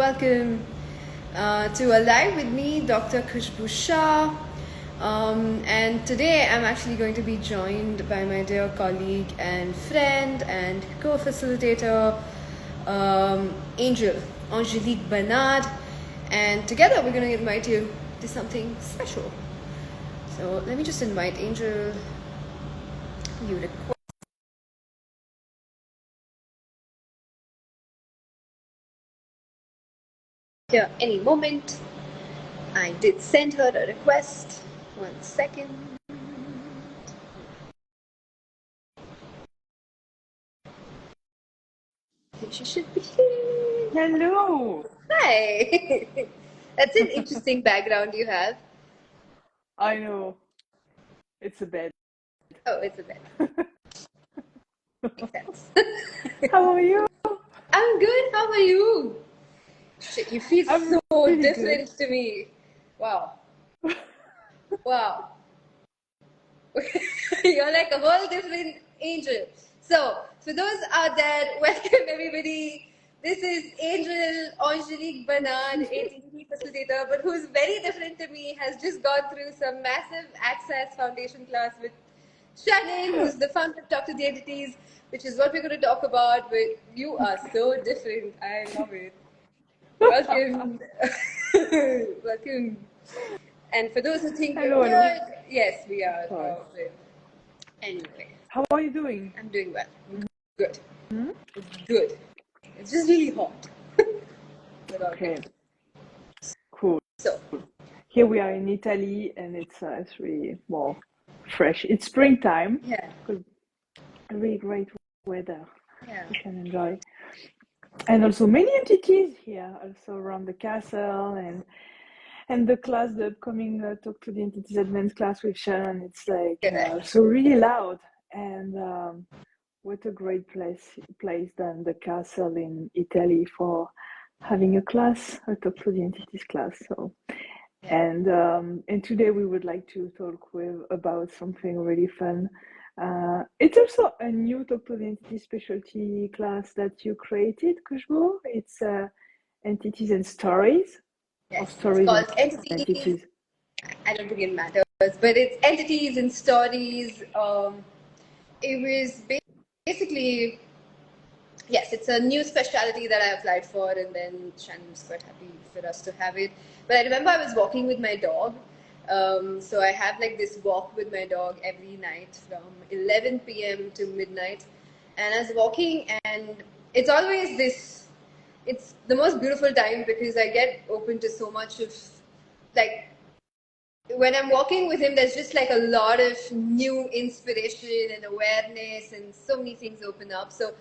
welcome to a live with me, Dr. Khushboo Shah. And today I'm actually going to be joined by my dear colleague and friend and co-facilitator, Angélique Bernard. And together we're going to invite you to something special. So let me just invite Angel. You request. Here any moment. I did send her a request. 1 second. She should be here. Hello. Hi. That's an interesting background you have. I know. It's a bed. Oh, it's a bed. Makes sense. How are you? I'm good. How are you? Shit, you feel I'm so really different good. to me. Wow. Wow. You're like a whole different angel. So, for those out there, welcome everybody. This is Angel Angélique Bernard, ATP facilitator, but who's very different to me, has just gone through some massive Access Foundation class with Shannon, who's the founder of Talk to the Entities, which is what we're going to talk about. But you are so different. I love it. Welcome. Welcome. And for those who think we're Hello, hello. weird, yes, we are. Sorry. Anyway, How are you doing? I'm doing well. Good. Hmm? Good. It's just really hot. Okay. Cool. So, Here we are in Italy, and it's really more fresh. It's springtime. yeah. Good. Really great weather. Yeah. You can enjoy. And also many entities here, also around the castle and the class, the upcoming Talk to the Entities Advanced class with Shannon. It's like Correct. so really loud, and what a great place than the castle in Italy for having a class, a Talk to the Entities class. So and today we would like to talk about something really fun. It's also a new Talk to the Entities specialty class that you created, Khushboo. It's entities and stories, or Yes. It's stories and called entities. entities. I don't think it matters, but it's entities and stories. It was basically, yes, it's a new specialty that I applied for, and then Shannon was quite happy for us to have it. But I remember I was walking with my dog. So I have like this walk with my dog every night from 11 p.m. to midnight. And I was walking, and it's always this, it's the most beautiful time because I get open to so much of, like, when I'm walking with him, there's just like a lot of new inspiration and awareness, and so many things open up. So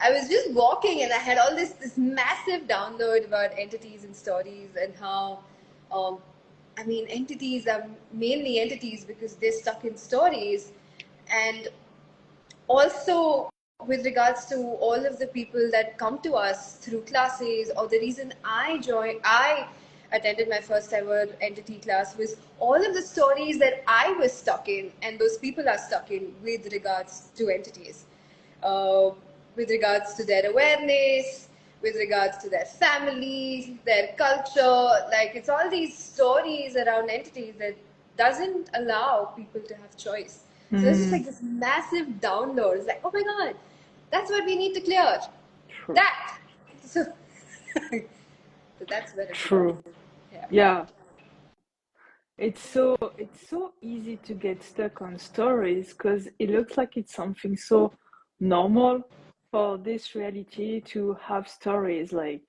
I was just walking, and I had all this massive download about entities and stories, and how, I mean, entities are mainly entities because they're stuck in stories, and also with regards to all of the people that come to us through classes, or the reason I attended my first ever entity class was all of the stories that I was stuck in and those people are stuck in with regards to entities, uh, with regards to their awareness, with regards to their families, their culture. Like, it's all these stories around entities that doesn't allow people to have choice. So it's just like this massive download. It's like, oh my God, that's what we need to clear. True. That. So, so that's where it's True. from. Yeah. Yeah. It's so easy to get stuck on stories because it looks like it's something so normal for this reality to have stories, like,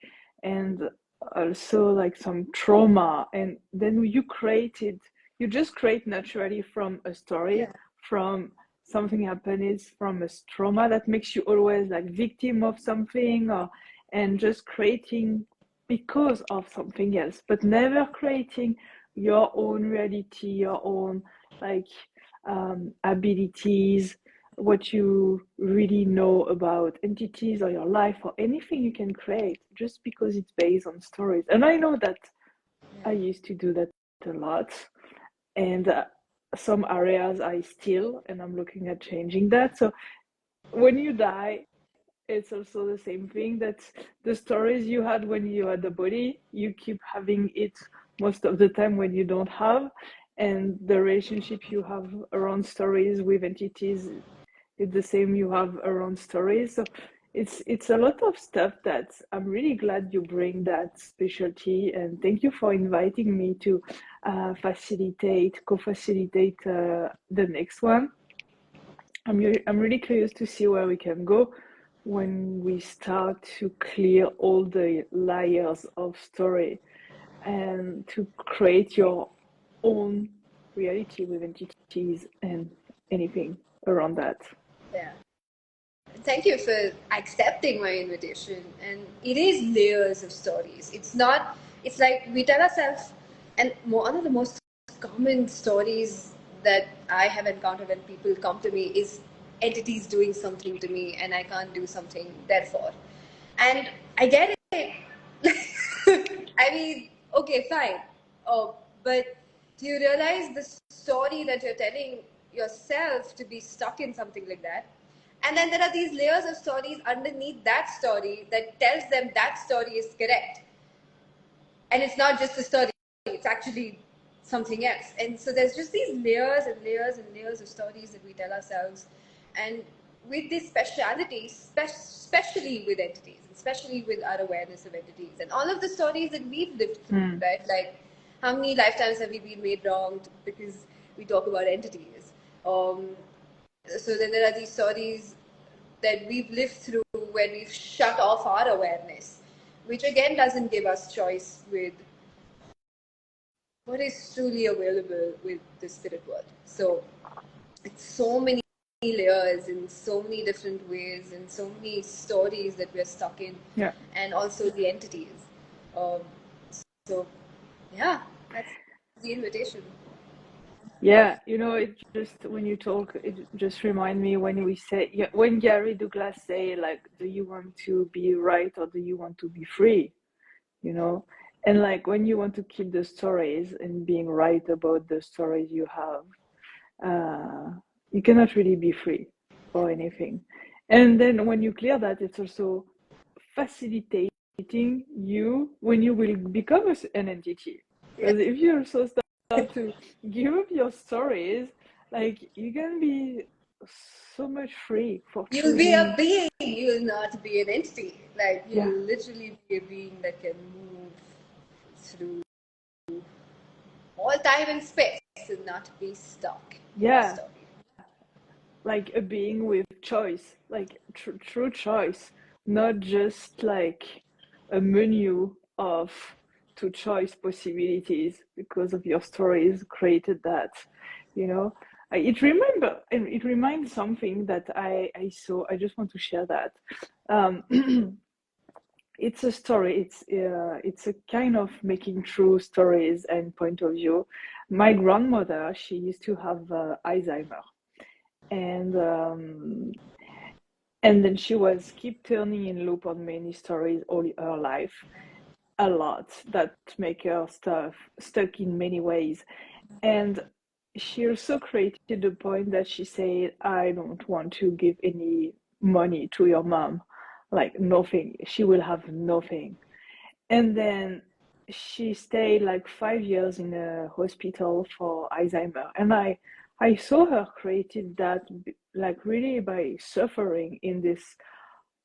and also like some trauma, and then you just create naturally from a story, Yeah. from something happening, from a trauma that makes you always like victim of something, or and just creating because of something else, but never creating your own reality, your own like abilities, what you really know about entities or your life or anything you can create just because it's based on stories. And I know that I used to do that a lot. And some areas I still, and I'm looking at changing that. So when you die, it's also the same thing, that the stories you had when you had the body, you keep having it most of the time when you don't have, and the relationship you have around stories with entities is the same you have around stories. So it's a lot of stuff that I'm really glad you bring that specialty, and thank you for inviting me to co-facilitate the next one. I'm really curious to see where we can go when we start to clear all the layers of story and to create your own reality with entities and anything around that. Yeah. Thank you for accepting my invitation. And it is layers of stories. It's not, it's like we tell ourselves, and one of the most common stories that I have encountered when people come to me is entities doing something to me and I can't do something, therefore. And I get it. I mean, okay, fine. Oh, but do you realize the story that you're telling yourself to be stuck in something like that? And then there are these layers of stories underneath that story that tells them that story is correct. And it's not just a story, it's actually something else. And so there's just these layers and layers and layers of stories that we tell ourselves. And with this speciality, especially with entities, especially with our awareness of entities, and all of the stories that we've lived through, right? Like, how many lifetimes have we been made wrong because we talk about entities? So then there are these stories that we've lived through where we've shut off our awareness, which again doesn't give us choice with what is truly available with the spirit world. So it's so many layers in so many different ways and so many stories that we're stuck in, Yeah. and also the entities. Um, so yeah, that's the invitation. Yeah, it just when you talk, it just remind me when we say, yeah, when Gary Douglas say, like, do you want to be right or do you want to be free? You know, and like when you want to keep the stories and being right about the stories you have, you cannot really be free or anything. And then when you clear that, it's also facilitating you when you will become an entity. Yeah. Because if you also start to give up your stories, like you can be so much free for You'll be a choosing. being, you'll not be an entity. Like, Yeah, you'll literally be a being that can move through all time and space and not be stuck in a yeah, story. like a being with choice, like true choice, not just like a menu of two choice possibilities because of your stories created that, you know. It reminds something that I saw. I just want to share that. um, it's a story. It's a kind of making true stories and point of view. My grandmother, she used to have Alzheimer, and then she was keep turning in loop on many stories all her life, a lot that make her stuck in many ways. And she also created a point that she said, I don't want to give any money to your mom, like nothing, she will have nothing. And then she stayed like 5 years in a hospital for Alzheimer. And I saw her created that, like really by suffering in this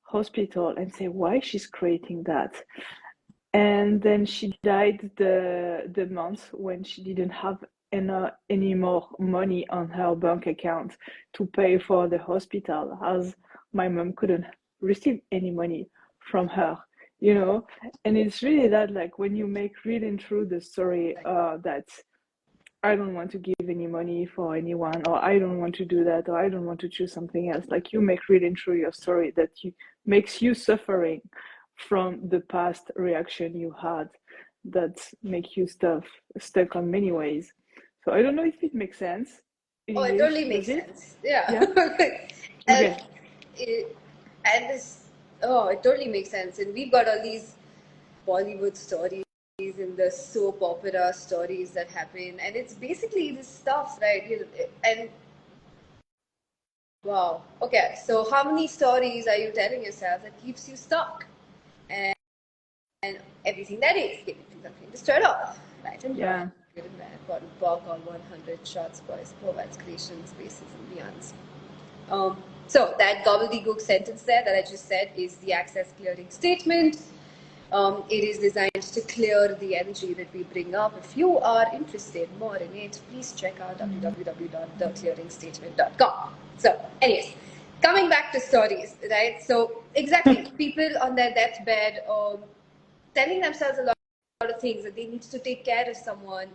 hospital, and say why she's creating that. And then she died the month when she didn't have any more money on her bank account to pay for the hospital, as my mom couldn't receive any money from her, you know. And it's really that, like, when you make reading through the story, that I don't want to give any money for anyone, or I don't want to do that, or I don't want to choose something else. Like, you make reading through your story that you makes you suffering from the past reaction you had, that make you stuck on many ways. So I don't know if it makes sense in Oh, it English. totally makes Does it? sense. Yeah. Yeah. and, Okay. it, and this, oh, it totally makes sense. And we've got all these Bollywood stories and the soap opera stories that happen. And it's basically this stuff, right? And Wow. Okay. So how many stories are you telling yourself that keeps you stuck? And everything that is giving you something to start off. Right and Yeah. wrong, good and bad, bottom, bog, all 100 shots, boys, provides creation, spaces, and beyonds. So that gobbledygook sentence there that I just said is the access clearing statement. It is designed to clear the energy that we bring up. If you are interested more in it, please check out www.theclearingstatement.com. So, anyways, coming back to stories, right? So, exactly, people on their deathbed telling themselves a lot of things that they need to take care of someone,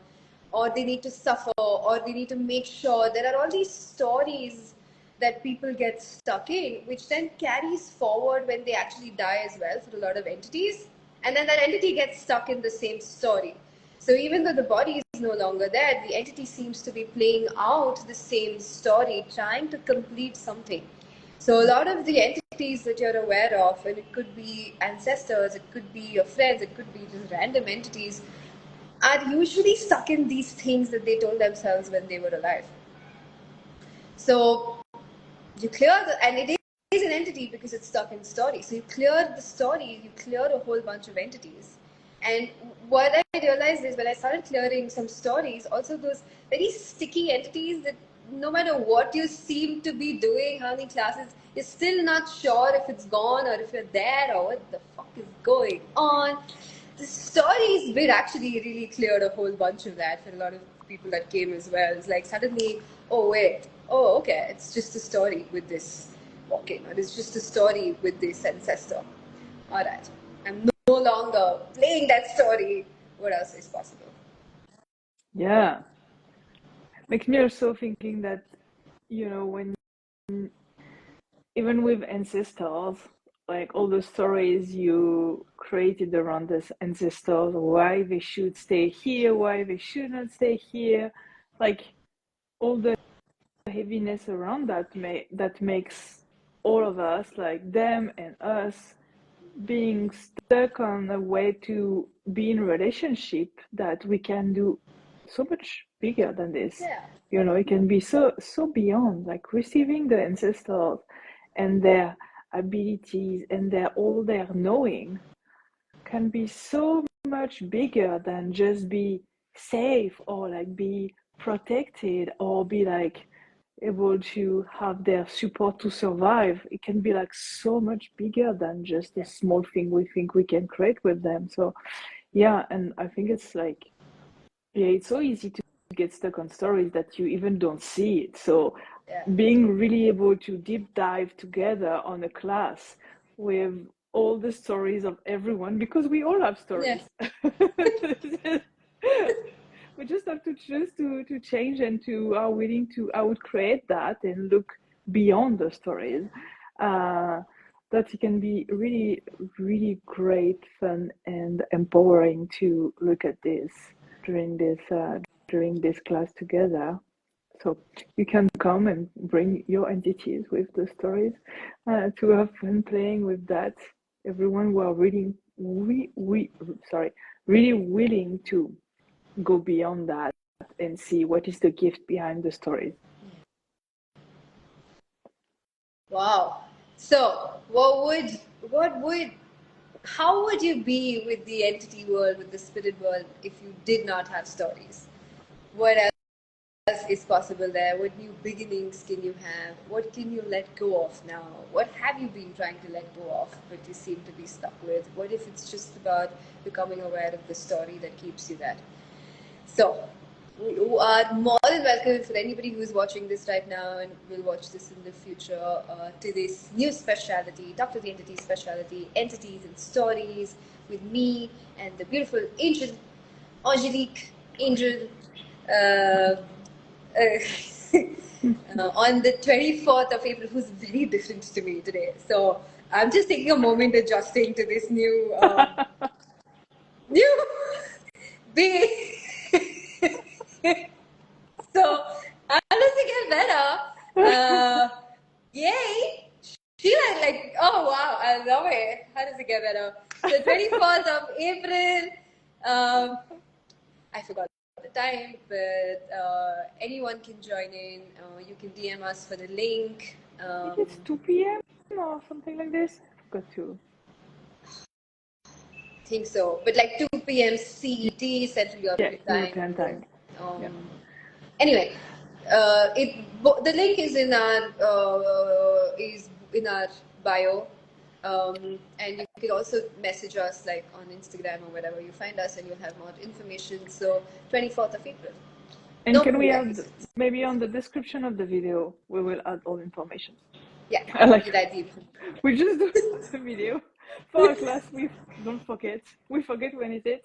or they need to suffer, or they need to make sure. There are all these stories that people get stuck in, which then carries forward when they actually die as well for a lot of entities. And then that entity gets stuck in the same story. So even though the body is no longer there, the entity seems to be playing out the same story, trying to complete something. So a lot of the entities that you're aware of, and it could be ancestors, it could be your friends, it could be just random entities, are usually stuck in these things that they told themselves when they were alive. So you clear and it is an entity because it's stuck in story. So you clear the story, you clear a whole bunch of entities. And what I realized is when I started clearing some stories, also those very sticky entities that no matter what you seem to be doing, how many classes, you're still not sure if it's gone or if you're there or what the fuck is going on. The stories bit actually really cleared a whole bunch of that for a lot of people that came as well. It's like suddenly, oh wait, oh okay, it's just a story with this walking, or it's just a story with this ancestor. Alright, I'm no longer playing that story. What else is possible? Yeah. Makes me also thinking that, when even with ancestors, like all the stories you created around this ancestors, why they should stay here, why they should not stay here, like all the heaviness around that makes all of us, like them and us, being stuck on a way to be in relationship that we can do so much bigger than this. Yeah. It can be so beyond, like receiving the ancestors and their abilities and their knowing can be so much bigger than just be safe or like be protected or be like able to have their support to survive. It can be like so much bigger than just a small thing we think we can create with them. So yeah, and I think it's like, yeah, it's so easy to get stuck on stories that you even don't see it. So Yeah. being really able to deep dive together on a class with all the stories of everyone, because we all have Yeah. stories. We just have to choose to change and to are willing to I would create that and look beyond the stories. That it can be really, really great, fun, and empowering to look at this during this class together. So you can come and bring your entities with the stories to have fun playing with that. Everyone who are really willing to go beyond that and see what is the gift behind the stories. Wow. So how would you be with the entity world, with the spirit world, if you did not have stories? What else is possible there? What new beginnings can you have? What can you let go of now? What have you been trying to let go of, but you seem to be stuck with? What if it's just about becoming aware of the story that keeps you there? So, you are more than welcome for anybody who is watching this right now and will watch this in the future to this new specialty, Talk to the Entity specialty, entities and stories with me and the beautiful Angélique Angel uh, on the 24th of April, who's very different to me today. So I'm just taking a moment adjusting to this new being. So, how does it get better? Yay! Sheila, like, oh wow, I love it. How does it get better? So, 24th of April, I forgot the time, but anyone can join in. You can DM us for the link. I think it's 2 p.m. or something like this. I forgot to. Think so, but like 2 p.m. CET, Central Yeah, European Time. European And then, time. Yeah. anyway, the link is in our bio, and you can also message us like on Instagram or wherever you find us, and you'll have more information. So 24th of April. And No can we food add episodes. maybe on the description of the video we will add all information. Yeah, Like that'd be. we just do a video for our class. We don't forget. We forget when is it.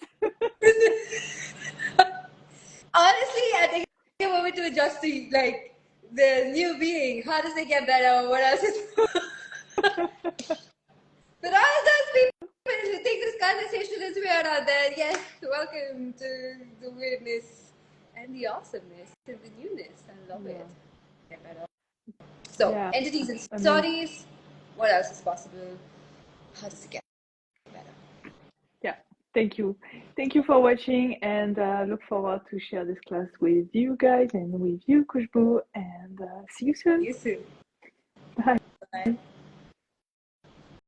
Honestly, I think a moment to adjust to like the new being. How does it get better? What else is? But all those people who think this conversation is weird out there, yes, welcome to the weirdness and the awesomeness and the newness. I love it. Get better. So, Yeah, entities and amazing. stories. What else is possible? How does it get better? Yeah, thank you. Thank you for watching, and look forward to share this class with you guys and with you, Khushboo, and see you soon. See you soon. Bye. Bye.